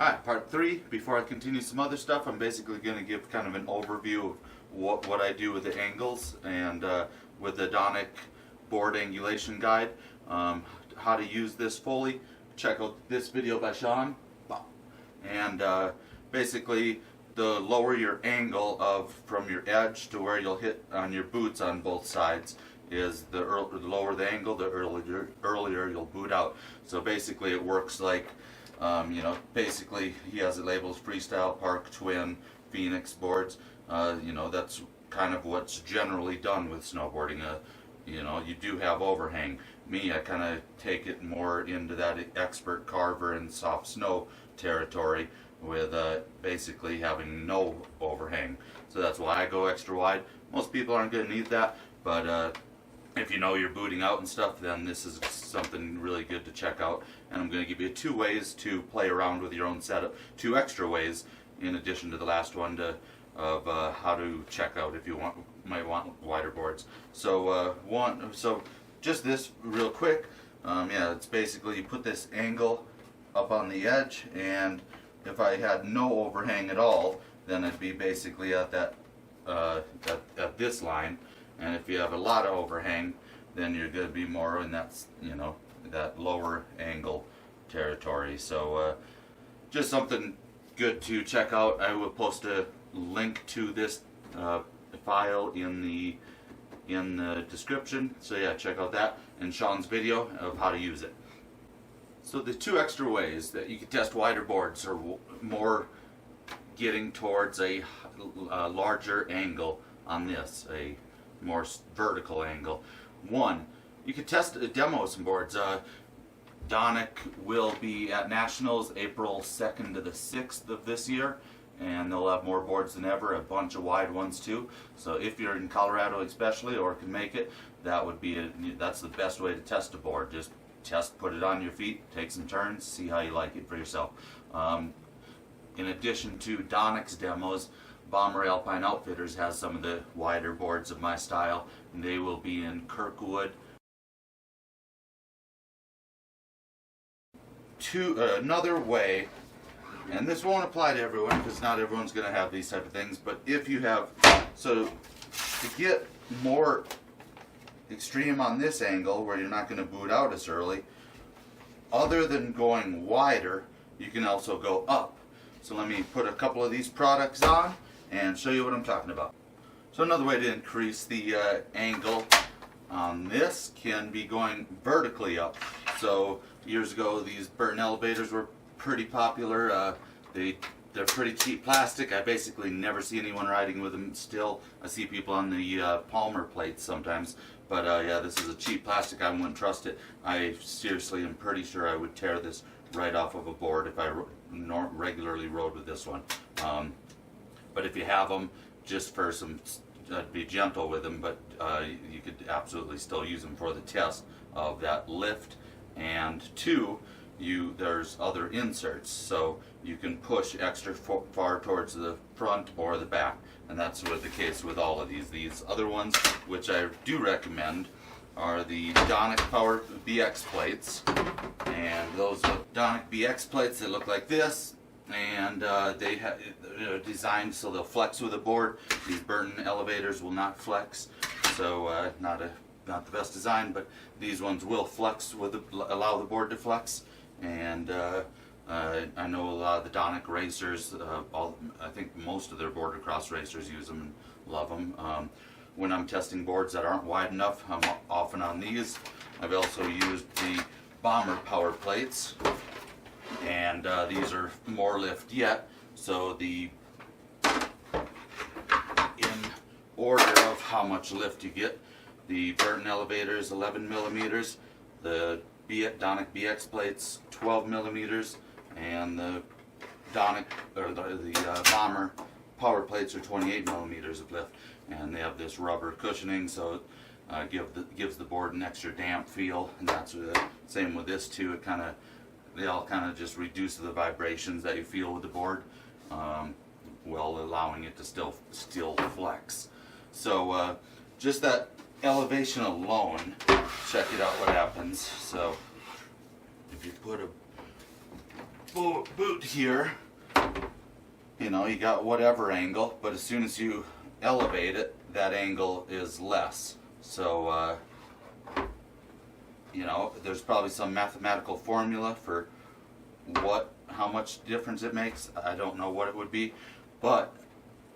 Alright, part 3. Before I continue some other stuff, I'm basically going to give kind of an overview of what I do with the angles and with the Donic board angulation guide. How to use this fully. Check out this video by Sean. And basically, the lower your angle from your edge to where you'll hit on your boots on both sides is the lower the angle, the earlier you'll boot out. So basically it works like, basically he has it labeled Freestyle, Park, Twin, Phoenix boards. That's kind of what's generally done with snowboarding. You do have overhang. Me, I kind of take it more into that expert carver and soft snow territory with basically having no overhang. So that's why I go extra wide. Most people aren't going to need that, but if you know you're booting out and stuff, then this is something really good to check out. And I'm going to give you 2 ways to play around with your own setup. 2 extra ways in addition to the last one of how to check out if you might want wider boards. So just this real quick. It's basically you put this angle up on the edge, and if I had no overhang at all, then it'd be basically at that at this line. And if you have a lot of overhang, then you're going to be more in that that lower angle territory. So just something good to check out. I will post a link to this file in the description. So yeah, check out that and Sean's video of how to use it. So the 2 extra ways that you can test wider boards are more getting towards a larger angle on this, a more vertical angle. 1, you can test demo some boards. Donic will be at Nationals April 2nd to the 6th of this year, and they'll have more boards than ever, a bunch of wide ones too. So if you're in Colorado especially, or can make it, that's the best way to test a board. Just put it on your feet, take some turns, see how you like it for yourself. In addition to Donic's demos, Bomber Alpine Outfitters has some of the wider boards of my style, and they will be in Kirkwood. Another way, and this won't apply to everyone because not everyone's going to have these type of things, but if you have, so to get more extreme on this angle where you're not going to boot out as early, other than going wider, you can also go up. So let me put a couple of these products on and show you what I'm talking about. So another way to increase the angle on this can be going vertically up. So years ago, these Burton elevators were pretty popular. They're pretty cheap plastic. I basically never see anyone riding with them still. I see people on the Palmer plates sometimes. But yeah, this is a cheap plastic. I wouldn't trust it. I seriously am pretty sure I would tear this right off of a board if I regularly rode with this one. But if you have them, just for some, be gentle with them, but you could absolutely still use them for the test of that lift. And 2, there's other inserts, so you can push extra far towards the front or the back, and that's the case with all of these. These other ones, which I do recommend, are the Donic Power BX plates, and those are Donic BX plates. They look like this, and they have designed so they'll flex with the board. These Burton elevators will not flex, so not the best design, but these ones will flex allow the board to flex. And I know a lot of the Donic racers, I think most of their border cross racers use them and love them. When I'm testing boards that aren't wide enough, I'm often on these. I've also used the Bomber Power plates, and these are more lift yet. So in order of how much lift you get, the Burton elevator is 11 millimeters, the Donic BX plates 12 millimeters, and the Donic or the Bomber Power plates are 28 millimeters of lift, and they have this rubber cushioning, so it gives the board an extra damp feel. And that's the same with this too. They all kind of just reduce the vibrations that you feel with the board, while allowing it to still flex. So just that elevation alone, check it out what happens. So if you put boot here, you know, you got whatever angle, but as soon as you elevate it, that angle is less. So, you know, there's probably some mathematical formula for how much difference it makes. I don't know what it would be, but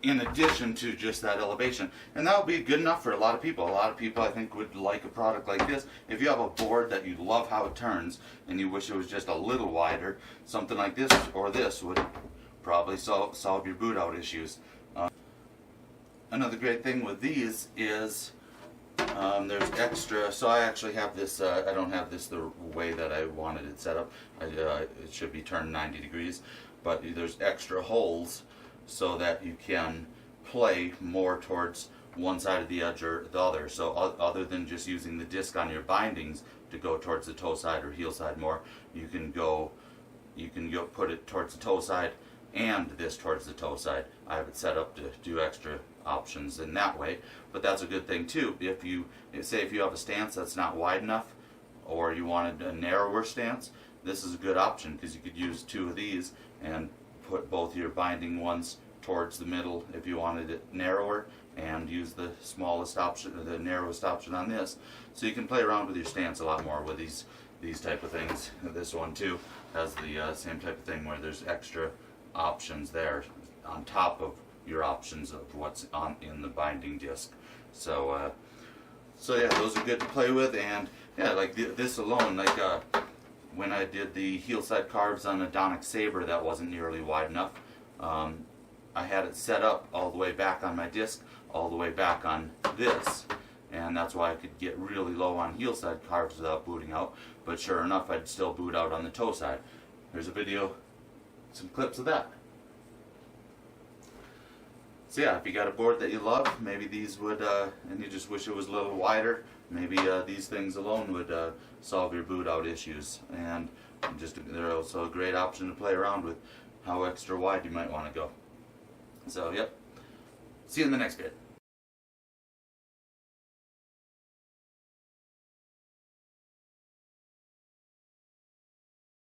in addition to just that elevation, and that would be good enough for a lot of people. A lot of people, I think, would like a product like this. If you have a board that you love how it turns and you wish it was just a little wider, something like this or this would probably solve your boot out issues. Another great thing with these is there's extra, so I actually have this, I don't have this the way that I wanted it set up. It should be turned 90 degrees, but there's extra holes so that you can play more towards one side of the edge or the other. So other than just using the disc on your bindings to go towards the toe side or heel side more, you can go put it towards the toe side and this towards the toe side. I have it set up to do extra options in that way, but that's a good thing too. If you have a stance that's not wide enough, or you wanted a narrower stance, this is a good option because you could use two of these and put both your binding ones towards the middle if you wanted it narrower, and use the smallest option or the narrowest option on this. So you can play around with your stance a lot more with these type of things. This one too has the same type of thing where there's extra options there on top of your options of what's in the binding disc. So yeah, those are good to play with. And yeah, like this alone, like when I did the heel side carves on a Donic Sabre that wasn't nearly wide enough, I had it set up all the way back on my disc, all the way back on this, and that's why I could get really low on heel side carves without booting out. But sure enough, I'd still boot out on the toe side. Here's a video, some clips of that. So yeah, if you got a board that you love, maybe these would, and you just wish it was a little wider, maybe these things alone would solve your boot out issues. And they're also a great option to play around with how extra wide you might want to go. So yep, see you in the next vid.